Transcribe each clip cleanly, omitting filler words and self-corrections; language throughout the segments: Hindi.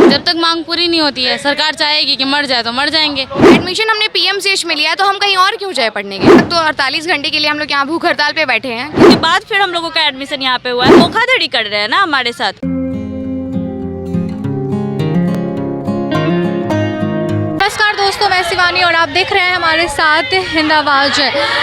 जब तक मांग पूरी नहीं होती है, सरकार चाहेगी कि मर जाए तो मर जाएंगे। एडमिशन हमने पीएमसीएच में लिया है तो हम कहीं और क्यों जाए पढ़ने के लिए? तो 48 घंटे के लिए हम लोग यहाँ भूख हड़ताल पे बैठे हैं। उसके बाद फिर हम लोगों का एडमिशन यहाँ पे हुआ है। धोखाधड़ी कर रहे हैं ना हमारे साथ। नमस्कार दोस्तों, मैं शिवानी और आप देख रहे हैं हमारे साथ हिंद आवाज़।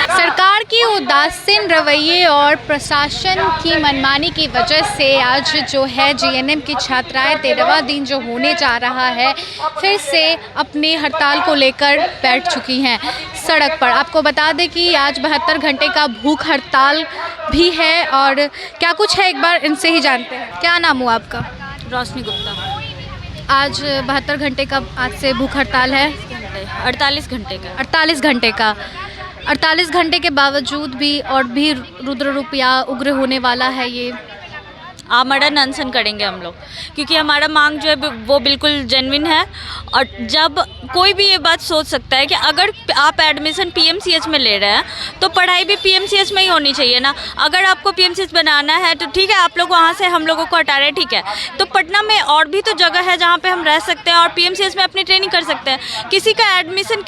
सरकार की उदासीन रवैये और प्रशासन की मनमानी की वजह से आज जो है जीएनएम की छात्राएं 13वां दिन जो होने जा रहा है फिर से अपनी हड़ताल को लेकर बैठ चुकी हैं सड़क पर। आपको बता दें कि आज 72 घंटे का भूख हड़ताल भी है और क्या कुछ है एक बार इनसे ही जानते हैं। क्या नाम हुआ आपका? रोशनी गुप्ता। आज 72 घंटे का आज से भूख हड़ताल है। 48 घंटे का। 48 घंटे का। 48 घंटे के बावजूद भी और भी रुद्र रूप या उग्र होने वाला है ये। आमरण अनशन करेंगे हम लोग, क्योंकि हमारा मांग जो है वो बिल्कुल जेन्युइन है। और जब कोई भी ये बात सोच सकता है कि अगर आप एडमिशन पीएमसीएच में ले रहे हैं तो पढ़ाई भी पीएमसीएच में ही होनी चाहिए ना। अगर आपको पीएमसीएच बनाना है तो ठीक है, आप लोग वहाँ से हम लोगों को हटा रहे हैं, ठीक है। तो पटना में और भी तो जगह है जहाँ पे हम रह सकते हैं और पीएमसीएच में अपनी ट्रेनिंग कर सकते हैं। किसी का एडमिशन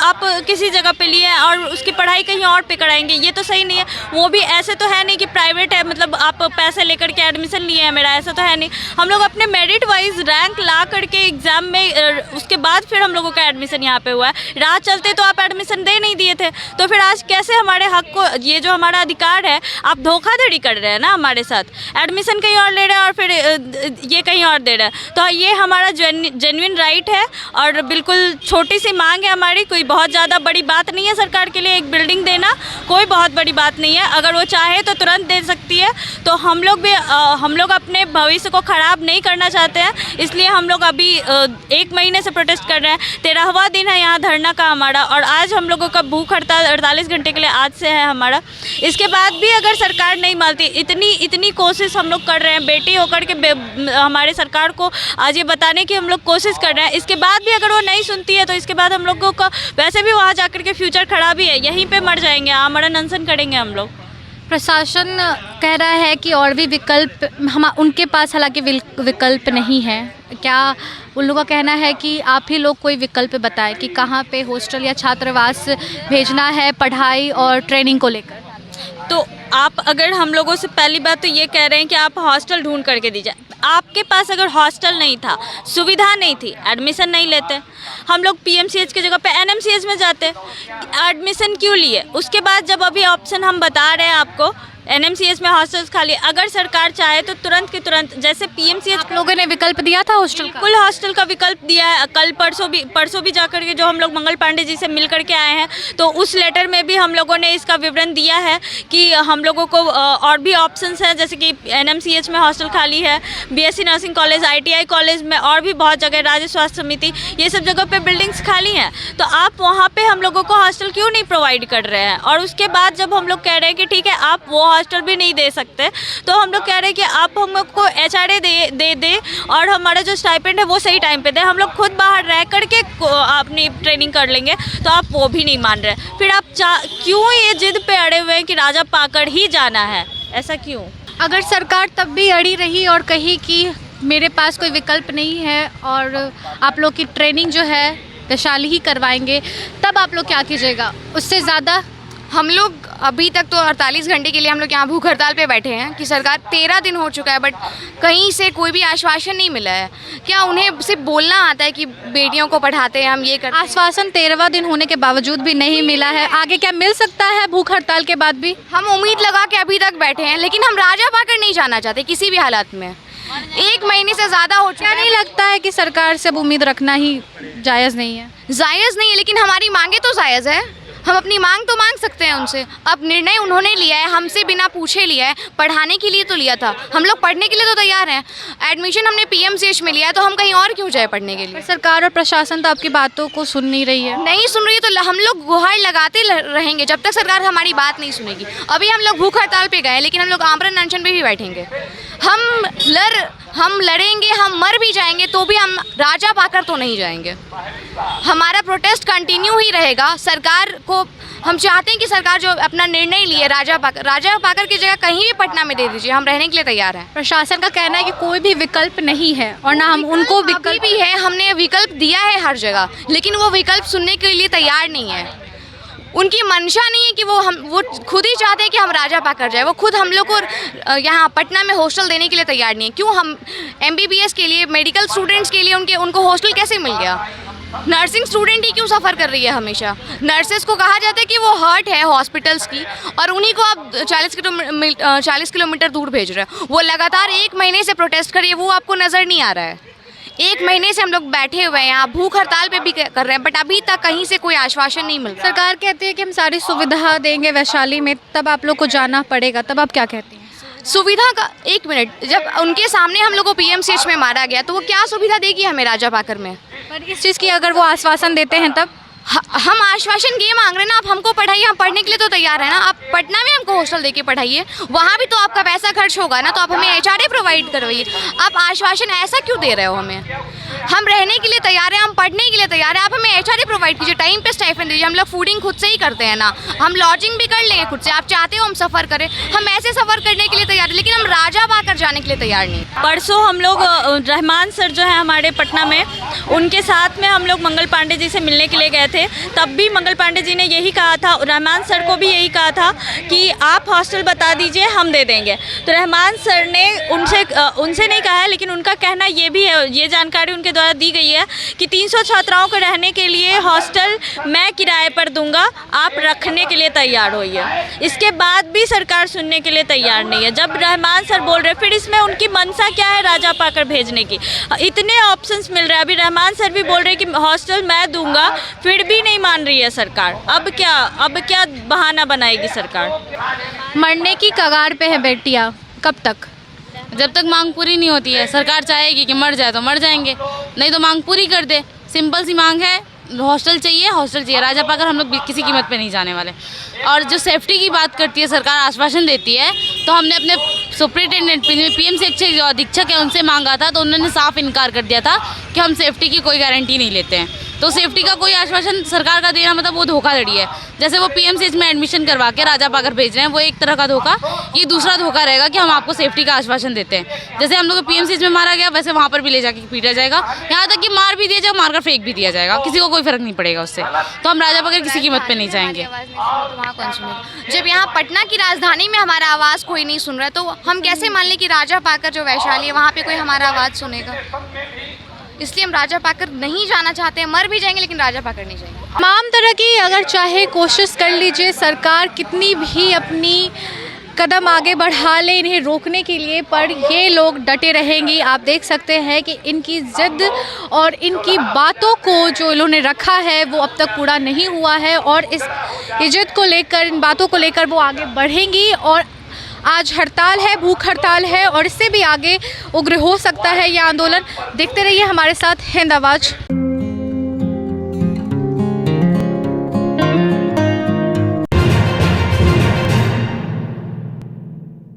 आप किसी जगह पे लिए हैं और उसकी पढ़ाई कहीं और पे कराएंगे, ये तो सही नहीं है। वो भी ऐसे तो है नहीं कि प्राइवेट है, मतलब आप पैसे लेकर के एडमिशन लिए हैं मेरा, ऐसा तो है नहीं। हम लोग अपने मेरिट वाइज रैंक ला करके एग्जाम में उसके बाद फिर हम लोगों का एडमिशन यहाँ पे हुआ है। राह चलते तो आप एडमिशन दे नहीं दिए थे, तो फिर आज कैसे हमारे हक को, ये जो हमारा अधिकार है, आप धोखाधड़ी कर रहे हैं ना हमारे साथ। एडमिशन कहीं और ले रहे हैं और फिर ये कहीं और दे रहे हैं। तो ये हमारा जेन्युइन राइट है और बिल्कुल छोटी सी मांग है हमारी। कोई बहुत ज़्यादा बड़ी बात नहीं है सरकार के लिए एक बिल्डिंग देना, कोई बहुत बड़ी बात नहीं है। अगर वो चाहे तो तुरंत दे सकती है। तो हम लोग अपने भविष्य को ख़राब नहीं करना चाहते हैं, इसलिए हम लोग अभी 1 महीने से प्रोटेस्ट कर रहे हैं। 13वां दिन है यहाँ धरना का हमारा और आज हम लोगों का भूख हड़ताल 48 घंटे के लिए आज से है हमारा। इसके बाद भी अगर सरकार नहीं मानती, इतनी कोशिश हम लोग कर रहे हैं बेटी होकर के हमारे सरकार को आज ये बताने की हम लोग कोशिश कर रहे हैं। इसके बाद भी अगर वो नहीं सुनती है तो इसके बाद हम लोगों का वैसे भी वहाँ जाकर के फ्यूचर खराब ही है, यहीं पर मर जाएंगे, आमरण अनशन करेंगे हम लोग। प्रशासन कह रहा है कि और भी विकल्प उनके पास हालांकि विकल्प नहीं है। क्या उन लोगों का कहना है कि आप ही लोग कोई विकल्प बताएं कि कहाँ पे हॉस्टल या छात्रावास भेजना है पढ़ाई और ट्रेनिंग को लेकर? तो आप अगर हम लोगों से पहली बात तो ये कह रहे हैं कि आप हॉस्टल ढूंढ करके दीजिए। आपके पास अगर हॉस्टल नहीं था, सुविधा नहीं थी, एडमिशन नहीं लेते। हम लोग पीएमसीएच की जगह पे एनएमसीएच में जाते, एडमिशन क्यों लिए? उसके बाद जब अभी ऑप्शन हम बता रहे हैं आपको, एनएमसीएच में हॉस्टल्स खाली, अगर सरकार चाहे तो तुरंत के तुरंत, जैसे पीएमसीएच आप लोगों ने विकल्प दिया था हॉस्टल का? कुल हॉस्टल का विकल्प दिया है। कल परसों भी जाकर के जो हम लोग मंगल पांडे जी से मिल करके आए हैं, तो उस लेटर में भी हम लोगों ने इसका विवरण दिया है कि हम लोगों को और भी ऑप्शंस हैं, जैसे कि एनएमसीएच में हॉस्टल खाली है, BSc nursing college, ITI college में और भी बहुत जगह, राज्य स्वास्थ्य समिति, ये सब जगह पे बिल्डिंग्स खाली हैं। तो आप वहाँ पे हम लोगों को हॉस्टल क्यों नहीं प्रोवाइड कर रहे हैं? और उसके बाद जब हम लोग कह रहे हैं कि ठीक है आप वो हॉस्टल भी नहीं दे सकते, तो हम लोग कह रहे हैं कि आप हम लोग को एचआरए दे और हमारा जो स्टाइपेंड है वो सही टाइम पे दे। हम लोग खुद बाहर रह करके अपनी ट्रेनिंग कर लेंगे, तो आप वो भी नहीं मान रहे। फिर आप क्यों ये जिद पे अड़े हुए हैं कि राजा पाकड़ ही जाना है? ऐसा क्यों? अगर सरकार तब भी अड़ी रही और कही कि मेरे पास कोई विकल्प नहीं है और आप लोग की ट्रेनिंग जो है वैशाली ही करवाएंगे, तब आप लोग क्या कीजिएगा? उससे ज़्यादा हम लोग अभी तक तो 48 घंटे के लिए हम लोग यहाँ भूख हड़ताल पे बैठे हैं कि सरकार 13 दिन हो चुका है बट कहीं से कोई भी आश्वासन नहीं मिला है। क्या उन्हें सिर्फ बोलना आता है कि बेटियों को पढ़ाते हैं, हम ये करते हैं? आश्वासन 13वां दिन होने के बावजूद भी नहीं मिला है। आगे क्या मिल सकता है भूख हड़ताल के बाद भी? हम उम्मीद लगा के अभी तक बैठे हैं, लेकिन हम राजा पाकड़ नहीं जाना चाहते किसी भी हालात में। 1 महीने से ज़्यादा हो चुका है। क्या नहीं लगता है कि सरकार से अब उम्मीद रखना ही जायज़ नहीं है? जायज़ नहीं है, लेकिन हमारी मांगे तो जायज़ है। हम अपनी मांग तो मांग सकते हैं उनसे। अब निर्णय उन्होंने लिया है, हमसे बिना पूछे लिया है, पढ़ाने के लिए तो लिया था। हम लोग पढ़ने के लिए तो तैयार हैं। एडमिशन हमने पीएमसीएच में लिया है, तो हम कहीं और क्यों जाए पढ़ने के लिए? सरकार और प्रशासन तो आपकी बातों को सुन नहीं रही है। नहीं सुन रही है तो हम लोग गुहार लगाते रहेंगे जब तक सरकार हमारी बात नहीं सुनेगी। अभी हम लोग भूख हड़ताल पे गए, लेकिन हम लोग आमरण अनशन पे भी बैठेंगे। हम लड़ेंगे, हम मर भी जाएंगे तो भी हम राजा पाकर तो नहीं जाएंगे। हमारा प्रोटेस्ट कंटिन्यू ही रहेगा। सरकार को हम चाहते हैं कि सरकार जो अपना निर्णय लिए राजा पाकर की जगह कहीं भी पटना में दे दीजिए, हम रहने के लिए तैयार हैं। प्रशासन का कहना है कि कोई भी विकल्प नहीं है और ना हम उनको अभी विकल्प भी है, हमने विकल्प दिया है हर जगह, लेकिन वो विकल्प सुनने के लिए तैयार नहीं है। उनकी मंशा नहीं है कि वो खुद ही चाहते हैं कि हम राजा पाकर जाए। वो खुद हम लोग को यहाँ पटना में हॉस्टल देने के लिए तैयार नहीं है। क्यों? हम MBBS के लिए, मेडिकल स्टूडेंट्स के लिए उनको हॉस्टल कैसे मिल गया? नर्सिंग स्टूडेंट ही क्यों सफ़र कर रही है हमेशा? नर्सेस को कहा जाता है कि वो हर्ट है हॉस्पिटल्स की, और उन्हीं को आप 40 किलोमीटर दूर भेज रहे हैं। वो लगातार 1 महीने से प्रोटेस्ट कर रही है, वो आपको नज़र नहीं आ रहा है। 1 महीने से हम लोग बैठे हुए हैं यहाँ, भूख हड़ताल पे भी कर रहे हैं, बट अभी तक कहीं से कोई आश्वासन नहीं मिल रहा। सरकार कहती है कि हम सारी सुविधा देंगे वैशाली में, तब आप लोग को जाना पड़ेगा, तब आप क्या कहती हैं? सुविधा का 1 मिनट, जब उनके सामने हम लोग को PMCH में मारा गया तो वो क्या सुविधा देगी हमें राजा पाकर में? पर इस चीज़ की अगर वो आश्वासन देते हैं तब हम आश्वासन ये मांग रहे हैं ना, आप हमको पढ़ाइए, हम पढ़ने के लिए तो तैयार है ना। आप पटना में हमको हॉस्टल देके पढ़ाइए, वहाँ भी तो आपका पैसा खर्च होगा ना, तो आप हमें HRA प्रोवाइड करवाइए। आप आश्वासन ऐसा क्यों दे रहे हो हमें? हम रहने के लिए तैयार हैं, हम पढ़ने के लिए तैयार हैं, आप हमें HRA प्रोवाइड कीजिए, टाइम पे स्टाइपेंड दीजिए। हम लोग फूडिंग खुद से ही करते हैं ना, हम लॉजिंग भी कर लेंगे खुद से। आप चाहते हो हम सफ़र करें, हम ऐसे सफ़र करने के लिए तैयार हैं, लेकिन हम राजा पाकर जाने के लिए तैयार नहीं। परसों हम लोग रहमान सर जो है हमारे पटना में, उनके साथ में हम लोग मंगल पांडे जी से मिलने के लिए गए थे। तब भी मंगल पांडे जी ने यही कहा था, रहमान सर को भी यही कहा था कि आप हॉस्टल बता दीजिए, हम दे देंगे। तो रहमान सर ने उनसे नहीं कहा है, लेकिन उनका कहना ये भी है, ये जानकारी उनके द्वारा दी गई है कि 300 छात्राओं को रहने के लिए हॉस्टल मैं किराए पर दूंगा, आप रखने के लिए तैयार होइए। इसके बाद भी सरकार सुनने के लिए तैयार नहीं है। जब रहमान सर बोल रहे, फिर इसमें उनकी मंशा क्या है राजा पाकर भेजने की? इतने ऑप्शंस मिल रहे हैं, अभी रहमान सर भी बोल रहे कि हॉस्टल मैं दूंगा, फिर भी नहीं मान रही है सरकार। अब क्या बहाना बनाएगी सरकार? मरने की कगार पे है बेटियाँ, कब तक? जब तक मांग पूरी नहीं होती है। सरकार चाहेगी कि मर जाए तो मर जाएंगे, नहीं तो मांग पूरी कर दे। सिंपल सी मांग है, हॉस्टल चाहिए। राजा पाकर हम लोग किसी कीमत पे नहीं जाने वाले। और जो सेफ्टी की बात करती है सरकार, आश्वासन देती है, तो हमने अपने सुप्रिटेंडेंट PMCH जो अधीक्षक है उनसे मांगा था, तो उन्होंने साफ इनकार कर दिया था कि हम सेफ्टी की कोई गारंटी नहीं लेते हैं। तो सेफ्टी का कोई आश्वासन सरकार का देना मतलब वो धोखाधड़ी है। जैसे वो PMCH में एडमिशन करवा के राजा पाकर भेज रहे हैं, वो एक तरह का धोखा। ये दूसरा धोखा रहेगा कि हम आपको सेफ्टी का आश्वासन देते हैं। जैसे हम लोग को PMCH में मारा गया, वैसे वहाँ पर भी ले जाके पीटा जाएगा, यहाँ तक कि मार भी दिया जाएगा, मार कर फेंक भी दिया जाएगा, किसी को कोई फर्क नहीं पड़ेगा उससे। तो हम राजा पाकर किसी कीमत पे नहीं जाएंगे। जब यहाँ पटना की राजधानी में हमारा आवाज़ कोई नहीं सुन रहा है, तो हम कैसे मान लें कि राजा पाकर जो वैशाली है वहाँ पे कोई हमारा आवाज़ सुनेगा? इसलिए हम राजा पाकर नहीं जाना चाहते हैं। मर भी जाएंगे लेकिन राजा पाकर नहीं जाएंगे। तमाम तरह की अगर चाहे कोशिश कर लीजिए, सरकार कितनी भी अपनी कदम आगे बढ़ा ले इन्हें रोकने के लिए, पर ये लोग डटे रहेंगी। आप देख सकते हैं कि इनकी ज़िद और इनकी बातों को जो इन्होंने रखा है वो अब तक पूरा नहीं हुआ है, और इस जिद को लेकर, इन बातों को लेकर वो आगे बढ़ेंगी। और आज हड़ताल है, भूख हड़ताल है, और इससे भी आगे उग्र हो सकता है ये आंदोलन। देखते रहिए हमारे साथ हिंद आवाज़।